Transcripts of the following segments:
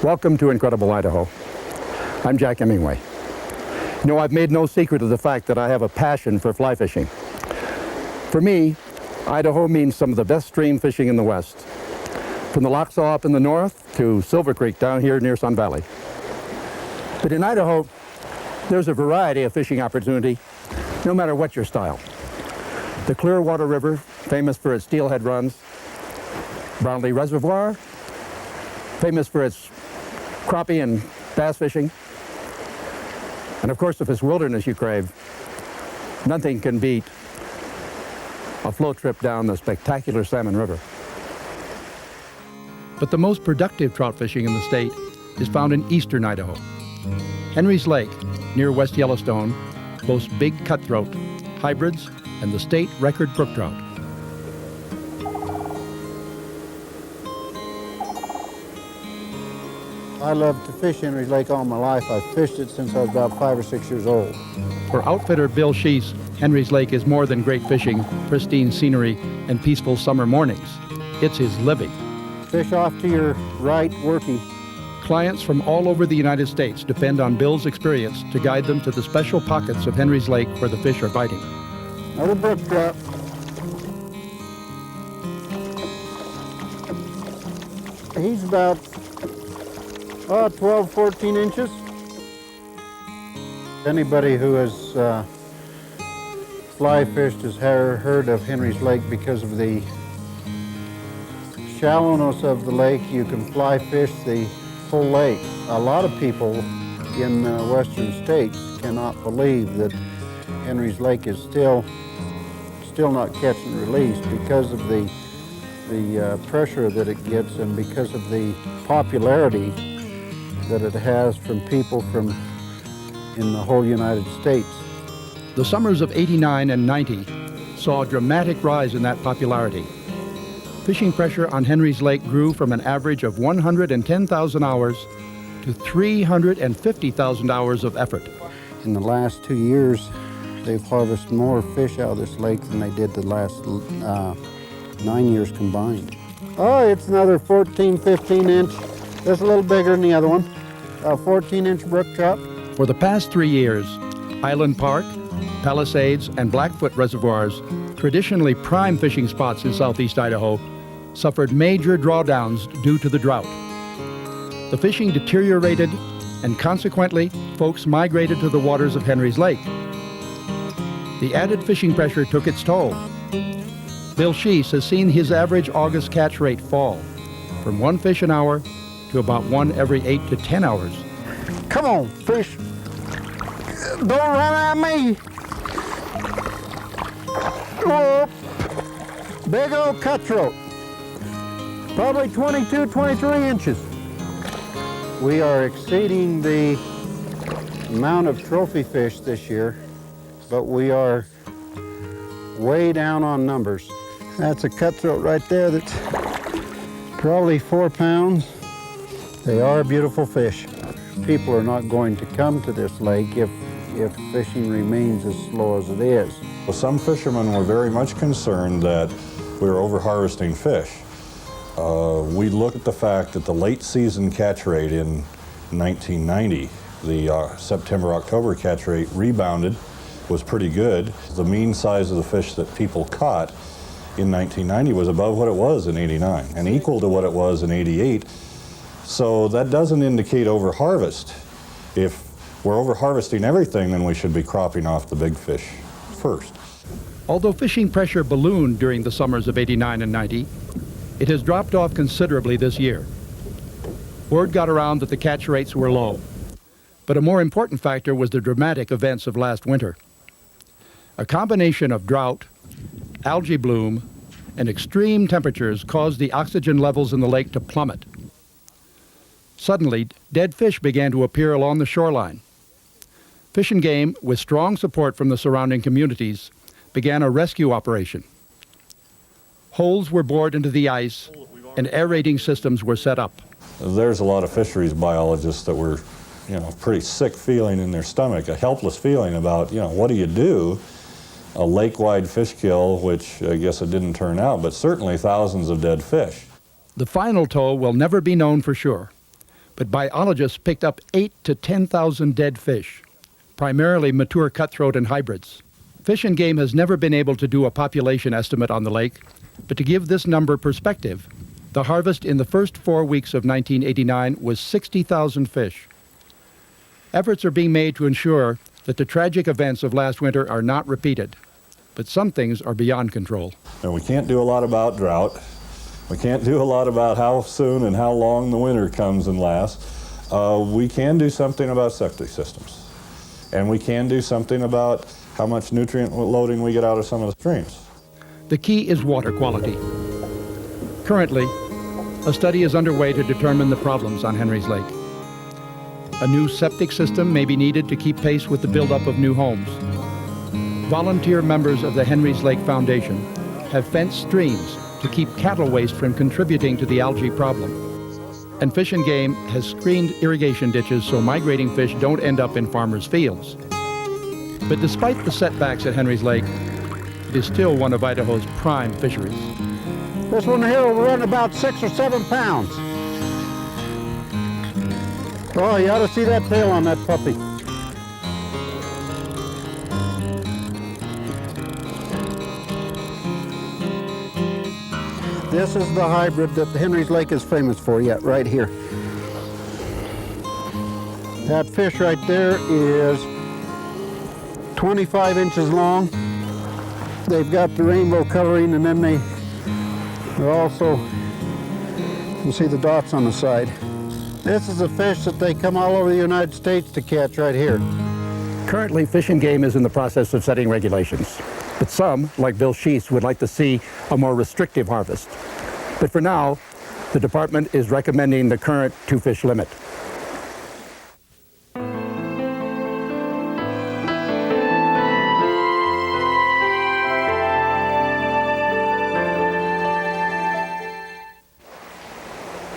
Welcome to Incredible Idaho. I'm Jack Hemmingway. You know, I've made no secret of the fact that I have a passion for fly fishing. For me, Idaho means some of the best stream fishing in the West, from the Lochsaw up in the north to Silver Creek down here near Sun Valley. But in Idaho, there's a variety of fishing opportunity, no matter what your style. The Clearwater River, famous for its steelhead runs, Brownlee Reservoir, famous for its crappie and bass fishing, and of course, if it's wilderness you crave, nothing can beat a float trip down the spectacular Salmon River. But the most productive trout fishing in the state is found in eastern Idaho. Henry's Lake, near West Yellowstone, boasts big cutthroat, hybrids, and the state record brook trout. I love to fish Henry's Lake all my life. I've fished it since I was about 5 or 6 years old. For outfitter Bill Sheese, Henry's Lake is more than great fishing, pristine scenery, and peaceful summer mornings. It's his living. Fish off to your right, working. Clients from all over the United States depend on Bill's experience to guide them to the special pockets of Henry's Lake where the fish are biting. Another brook trout. He's about 12, 14 inches. Anybody who has fly fished has heard of Henry's Lake because of the shallowness of the lake. You can fly fish the full lake. A lot of people in western states cannot believe that Henry's Lake is still not catch and release because of the pressure that it gets and because of the popularity that it has from people from in the whole United States. The summers of '89 and '90 saw a dramatic rise in that popularity. Fishing pressure on Henry's Lake grew from an average of 110,000 hours to 350,000 hours of effort. In the last 2 years, they've harvested more fish out of this lake than they did the last 9 years combined. Oh, it's another 14, 15 inch. That's a little bigger than the other one. 14-inch brook trout. For the past 3 years, Island Park, Palisades, and Blackfoot reservoirs, traditionally prime fishing spots in southeast Idaho, suffered major drawdowns due to the drought. The fishing deteriorated, and consequently, folks migrated to the waters of Henry's Lake. The added fishing pressure took its toll. Bill Sheese has seen his average August catch rate fall from 1 fish an hour to about 1 every 8 to 10 hours. Come on, fish. Don't run at me. Whoop. Big old cutthroat. Probably 22, 23 inches. We are exceeding the amount of trophy fish this year, but we are way down on numbers. That's a cutthroat right there that's probably 4 pounds. They are beautiful fish. People are not going to come to this lake if fishing remains as slow as it is. Well, some fishermen were very much concerned that we were over-harvesting fish. We look at the fact that the late season catch rate in 1990, the September-October catch rate rebounded, was pretty good. The mean size of the fish that people caught in 1990 was above what it was in '89 and equal to what it was in '88. So that doesn't indicate over-harvest. If we're over-harvesting everything, then we should be cropping off the big fish first. Although fishing pressure ballooned during the summers of '89 and '90, it has dropped off considerably this year. Word got around that the catch rates were low, but a more important factor was the dramatic events of last winter. A combination of drought, algae bloom, and extreme temperatures caused the oxygen levels in the lake to plummet. Suddenly, dead fish began to appear along the shoreline. Fish and Game, with strong support from the surrounding communities, began a rescue operation. Holes were bored into the ice, and aerating systems were set up. There's a lot of fisheries biologists that were, pretty sick feeling in their stomach, a helpless feeling about, what do you do? A lake-wide fish kill, which I guess it didn't turn out, but certainly thousands of dead fish. The final toll will never be known for sure, but biologists picked up 8,000 to 10,000 dead fish, primarily mature cutthroat and hybrids. Fish and Game has never been able to do a population estimate on the lake, but to give this number perspective, the harvest in the first 4 weeks of 1989 was 60,000 fish. Efforts are being made to ensure that the tragic events of last winter are not repeated, but some things are beyond control. And we can't do a lot about drought. We can't do a lot about how soon and how long the winter comes and lasts. We can do something about septic systems. And we can do something about how much nutrient loading we get out of some of the streams. The key is water quality. Currently, a study is underway to determine the problems on Henry's Lake. A new septic system may be needed to keep pace with the buildup of new homes. Volunteer members of the Henry's Lake Foundation have fenced streams to keep cattle waste from contributing to the algae problem. And Fish and Game has screened irrigation ditches so migrating fish don't end up in farmers' fields. But despite the setbacks at Henry's Lake, it is still one of Idaho's prime fisheries. This one here will run about 6 or 7 pounds. Oh, you ought to see that tail on that puppy. This is the hybrid that Henry's Lake is famous for, right here. That fish right there is 25 inches long. They've got the rainbow coloring, and then they're also, you see the dots on the side. This is a fish that they come all over the United States to catch right here. Currently, Fish and Game is in the process of setting regulations. But some, like Bill Sheets, would like to see a more restrictive harvest. But for now, the department is recommending the current 2-fish limit.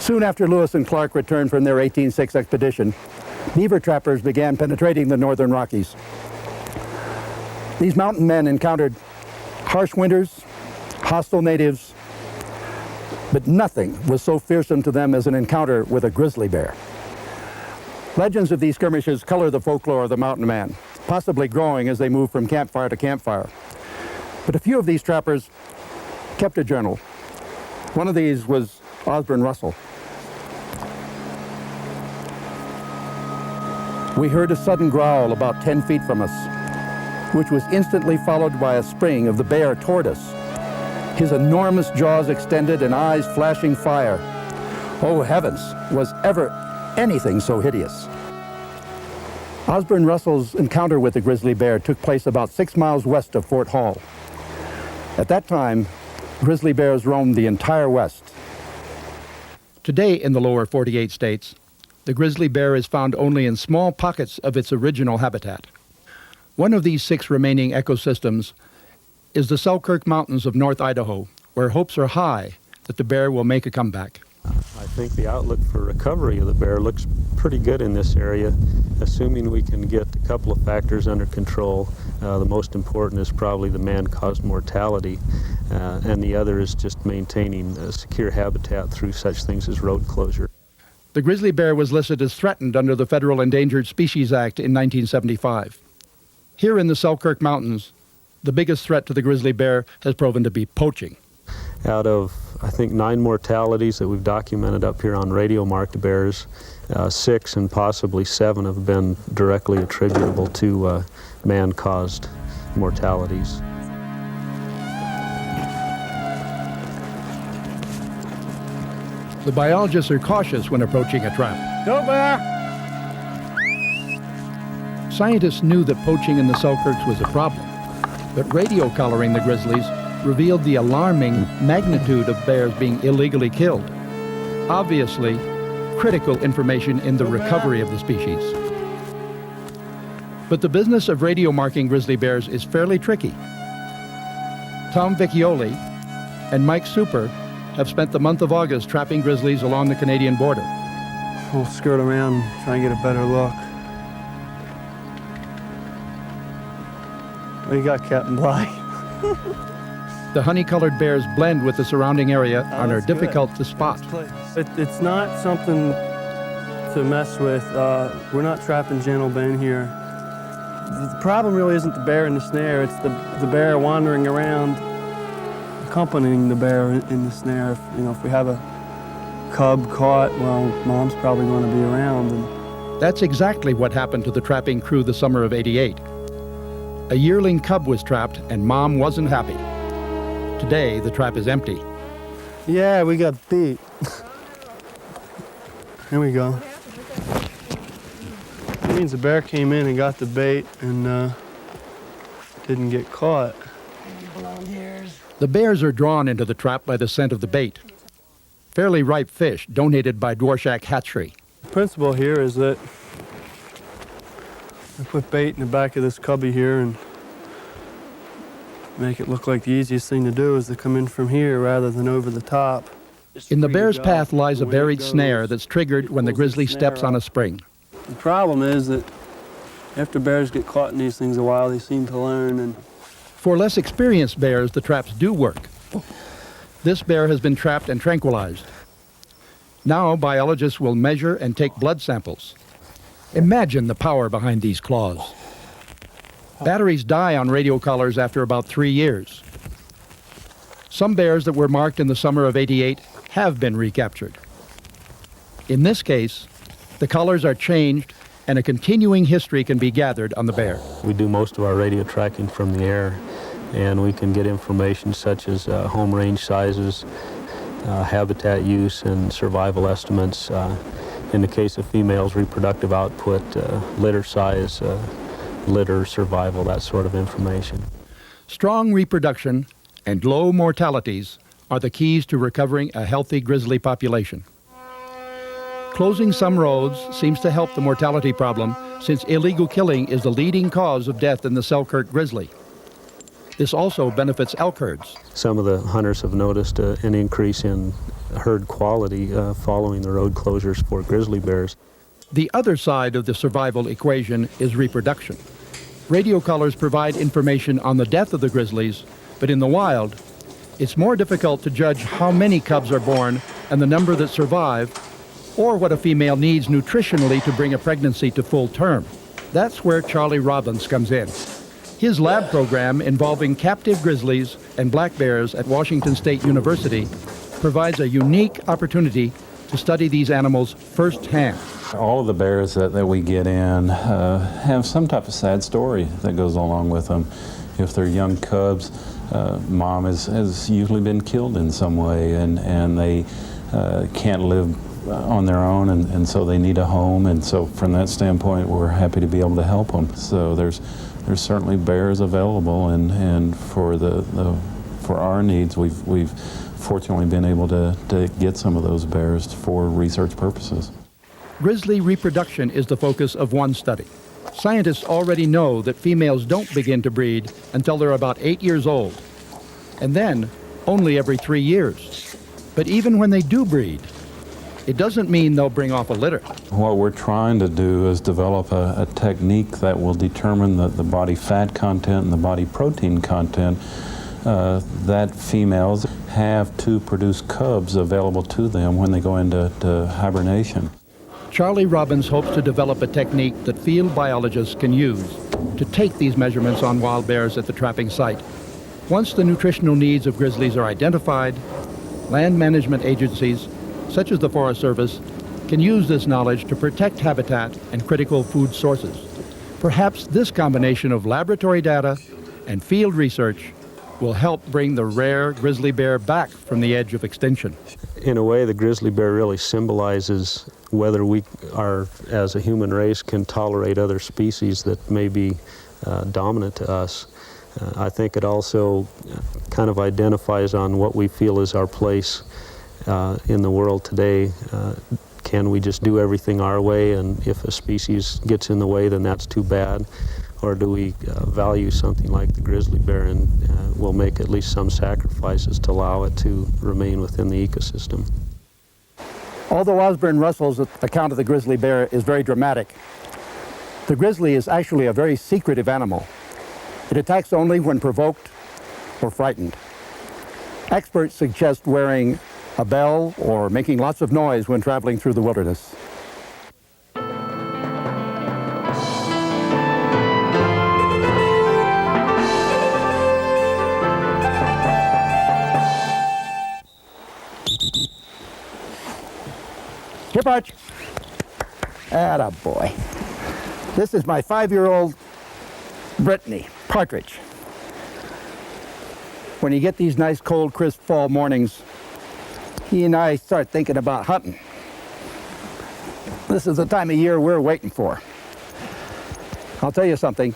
Soon after Lewis and Clark returned from their 1806 expedition, beaver trappers began penetrating the northern Rockies. These mountain men encountered harsh winters, hostile natives, but nothing was so fearsome to them as an encounter with a grizzly bear. Legends of these skirmishes color the folklore of the mountain man, possibly growing as they move from campfire to campfire. But a few of these trappers kept a journal. One of these was Osborne Russell. We heard a sudden growl about 10 feet from us, which was instantly followed by a spring of the bear toward us, his enormous jaws extended and eyes flashing fire. Oh heavens, was ever anything so hideous? Osborne Russell's encounter with the grizzly bear took place about 6 miles west of Fort Hall. At that time, grizzly bears roamed the entire West. Today in the lower 48 states, the grizzly bear is found only in small pockets of its original habitat. One of these 6 remaining ecosystems is the Selkirk Mountains of North Idaho, where hopes are high that the bear will make a comeback. I think the outlook for recovery of the bear looks pretty good in this area, assuming we can get a couple of factors under control. The most important is probably the man-caused mortality, and the other is just maintaining a secure habitat through such things as road closure. The grizzly bear was listed as threatened under the Federal Endangered Species Act in 1975. Here in the Selkirk Mountains, the biggest threat to the grizzly bear has proven to be poaching. Out of, I think, 9 mortalities that we've documented up here on radio-marked bears, 6 and possibly 7 have been directly attributable to man-caused mortalities. The biologists are cautious when approaching a trap. Go bear! Scientists knew that poaching in the Selkirks was a problem, but radio collaring the grizzlies revealed the alarming magnitude of bears being illegally killed. Obviously, critical information in the recovery of the species. But the business of radio marking grizzly bears is fairly tricky. Tom Vecchioli and Mike Super have spent the month of August trapping grizzlies along the Canadian border. We'll skirt around, try and get a better look. What do you got, Captain Bly? The honey-colored bears blend with the surrounding area and are that's good. difficult to spot. It's not something to mess with. We're not trapping gentlemen here. The problem really isn't the bear in the snare, it's the bear wandering around, accompanying the bear in the snare. If we have a cub caught, well, mom's probably going to be around. That's exactly what happened to the trapping crew the summer of '88. A yearling cub was trapped and mom wasn't happy. Today, the trap is empty. Yeah, we got beat. Here we go. That means the bear came in and got the bait and didn't get caught. The bears are drawn into the trap by the scent of the bait. Fairly ripe fish donated by Dworshak Hatchery. The principle here is that I put bait in the back of this cubby here and make it look like the easiest thing to do is to come in from here rather than over the top. In the bear's path lies a buried snare that's triggered when the grizzly steps on a spring. The problem is that after bears get caught in these things a while, they seem to learn. And For less experienced bears, the traps do work. This bear has been trapped and tranquilized. Now biologists will measure and take blood samples. Imagine the power behind these claws. Batteries die on radio collars after about 3 years. Some bears that were marked in the summer of '88 have been recaptured. In this case, the collars are changed and a continuing history can be gathered on the bear. We do most of our radio tracking from the air, and we can get information such as home range sizes, habitat use, and survival estimates. In the case of females, reproductive output, litter size, litter survival, that sort of information. Strong reproduction and low mortalities are the keys to recovering a healthy grizzly population. Closing some roads seems to help the mortality problem since illegal killing is the leading cause of death in the Selkirk grizzly. This also benefits elk herds. Some of the hunters have noticed an increase in herd quality following the road closures for grizzly bears. The other side of the survival equation is reproduction. Radio collars provide information on the death of the grizzlies, but in the wild, it's more difficult to judge how many cubs are born and the number that survive, or what a female needs nutritionally to bring a pregnancy to full term. That's where Charlie Robbins comes in. His lab program involving captive grizzlies and black bears at Washington State University provides a unique opportunity to study these animals firsthand. All of the bears that we get in have some type of sad story that goes along with them. If they're young cubs, mom has usually been killed in some way, and they can't live on their own, and so they need a home. And so from that standpoint, we're happy to be able to help them. So there's certainly bears available, and for our needs, we've fortunately been able to get some of those bears for research purposes. Grizzly reproduction is the focus of one study. Scientists already know that females don't begin to breed until they're about 8 years old, and then only every 3 years. But even when they do breed, it doesn't mean they'll bring off a litter. What we're trying to do is develop a technique that will determine the body fat content and the body protein content that females have to produce cubs available to them when they go into hibernation. Charlie Robbins hopes to develop a technique that field biologists can use to take these measurements on wild bears at the trapping site. Once the nutritional needs of grizzlies are identified, land management agencies, such as the Forest Service, can use this knowledge to protect habitat and critical food sources. Perhaps this combination of laboratory data and field research will help bring the rare grizzly bear back from the edge of extinction. In a way, the grizzly bear really symbolizes whether we are, as a human race, can tolerate other species that may be dominant to us. I think it also kind of identifies on what we feel is our place in the world today. Can we just do everything our way, and if a species gets in the way, then that's too bad? Or do we value something like the grizzly bear and will make at least some sacrifices to allow it to remain within the ecosystem? Although Osborne Russell's account of the grizzly bear is very dramatic, the grizzly is actually a very secretive animal. It attacks only when provoked or frightened. Experts suggest wearing a bell or making lots of noise when traveling through the wilderness. Hip arch. Atta boy. This is my 5-year-old Brittany, Partridge. When you get these nice, cold, crisp fall mornings, he and I start thinking about hunting. This is the time of year we're waiting for. I'll tell you something.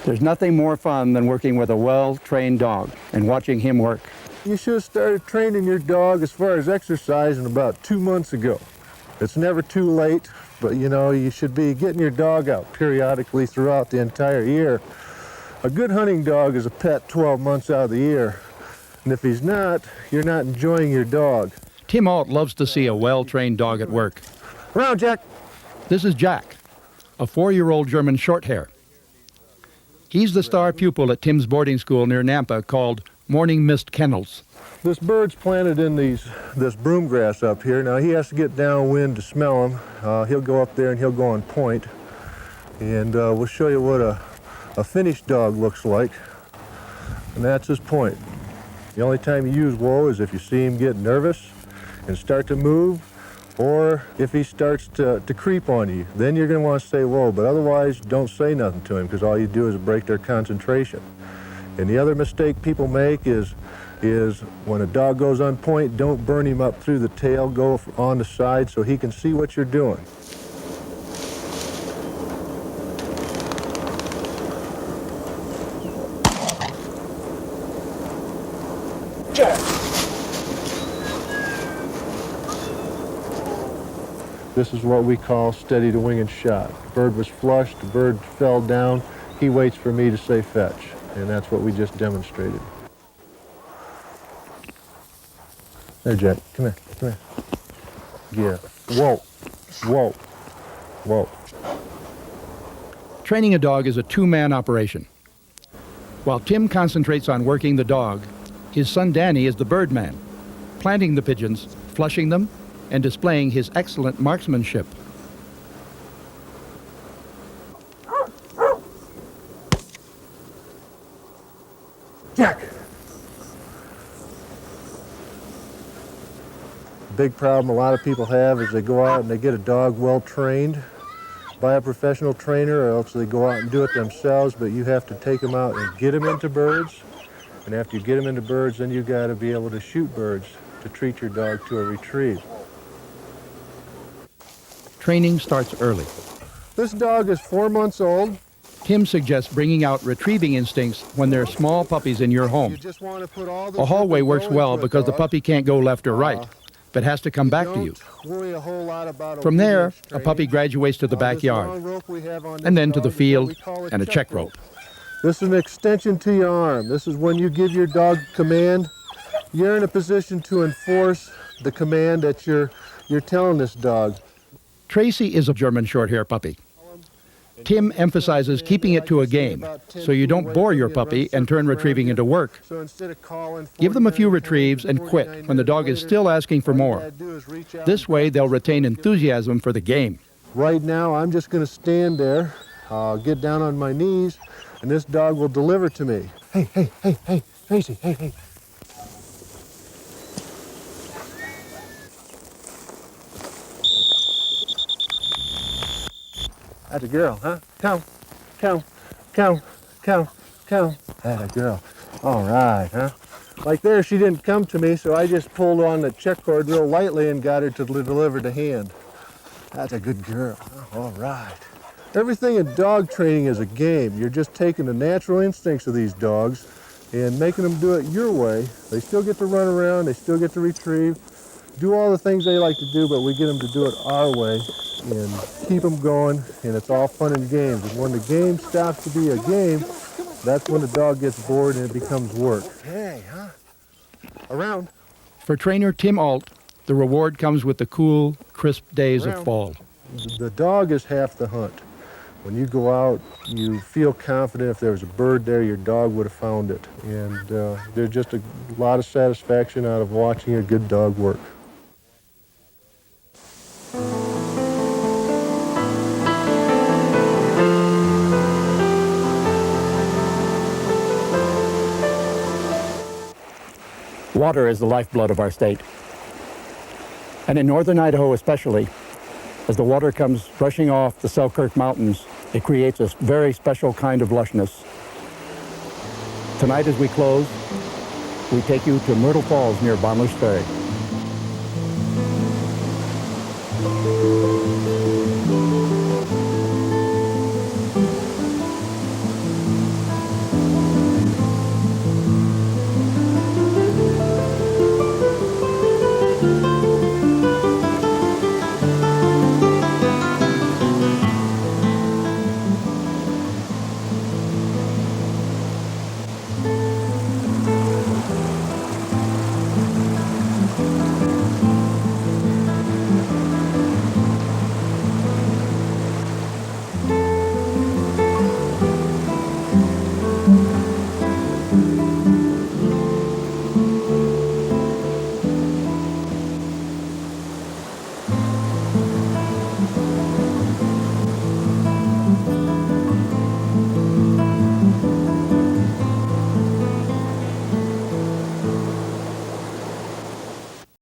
There's nothing more fun than working with a well-trained dog and watching him work. You should have started training your dog as far as exercising about 2 months ago. It's never too late, but you know, you should be getting your dog out periodically throughout the entire year. A good hunting dog is a pet 12 months out of the year. And if he's not, you're not enjoying your dog. Tim Alt loves to see a well-trained dog at work. Around, Jack. This is Jack, a 4-year-old German Shorthair. He's the star pupil at Tim's boarding school near Nampa called Morning Mist Kennels. This bird's planted in this broomgrass up here. Now he has to get downwind to smell them. He'll go up there and he'll go on point. And we'll show you what a finished dog looks like. And that's his point. The only time you use whoa is if you see him get nervous and start to move, or if he starts to creep on you. Then you're going to want to say whoa, but otherwise don't say nothing to him, because all you do is break their concentration. And the other mistake people make is when a dog goes on point, don't burn him up through the tail, go on the side so he can see what you're doing. This is what we call steady to wing and shot. The bird was flushed, the bird fell down, he waits for me to say fetch, and that's what we just demonstrated. There, Jack, come here, come here. Yeah, whoa, whoa, whoa. Training a dog is a two-man operation. While Tim concentrates on working the dog, his son Danny is the bird man, planting the pigeons, flushing them, and displaying his excellent marksmanship. Jack! The big problem a lot of people have is they go out and they get a dog well trained by a professional trainer, or else they go out and do it themselves, but you have to take them out and get them into birds. And after you get them into birds, then you got to be able to shoot birds to treat your dog to a retrieve. Training starts early. This dog is 4 months old. Tim suggests bringing out retrieving instincts when there are small puppies in your home. You just want to put all the A hallway zip works and go well into a because the dog. puppy can't go left or right, but has to come back to you. Don't worry a whole lot about From there, obedience a puppy training. graduates to the This long backyard, rope we have on and this then to dog the is what field we call and a check rope. This is an extension to your arm. This is when you give your dog command. You're in a position to enforce the command that you're telling this dog. Tracy is a German Shorthair puppy. Tim emphasizes keeping it to a game, so you don't bore your puppy and turn retrieving into work. So instead of calling Give them a few 49 retrieves and quit 49 when the dog is minutes still asking for later, all you more. gotta do is reach out This and way, they'll retain enthusiasm for the game. Right now, I'm just going to stand there, get down on my knees, and this dog will deliver to me. Hey, hey, hey, hey, Tracy, hey, hey. That's a girl, huh? Come, come, come, come, come. That's a girl. All right, huh? Like there, she didn't come to me, so I just pulled on the check cord real lightly and got her to deliver to hand. That's a good girl. All right. Everything in dog training is a game. You're just taking the natural instincts of these dogs and making them do it your way. They still get to run around, they still get to retrieve, do all the things they like to do, but we get them to do it our way and keep them going, and it's all fun and games. And when the game stops to be a game, that's when the dog gets bored and it becomes work. Hey, huh? Around. For trainer Tim Alt, the reward comes with the cool, crisp days of fall. The dog is half the hunt. When you go out, you feel confident if there was a bird there, your dog would have found it. And there's just a lot of satisfaction out of watching a good dog work. Water is the lifeblood of our state. And in northern Idaho especially, as the water comes rushing off the Selkirk Mountains, it creates a very special kind of lushness. Tonight as we close, we take you to Myrtle Falls near Bonner's Ferry.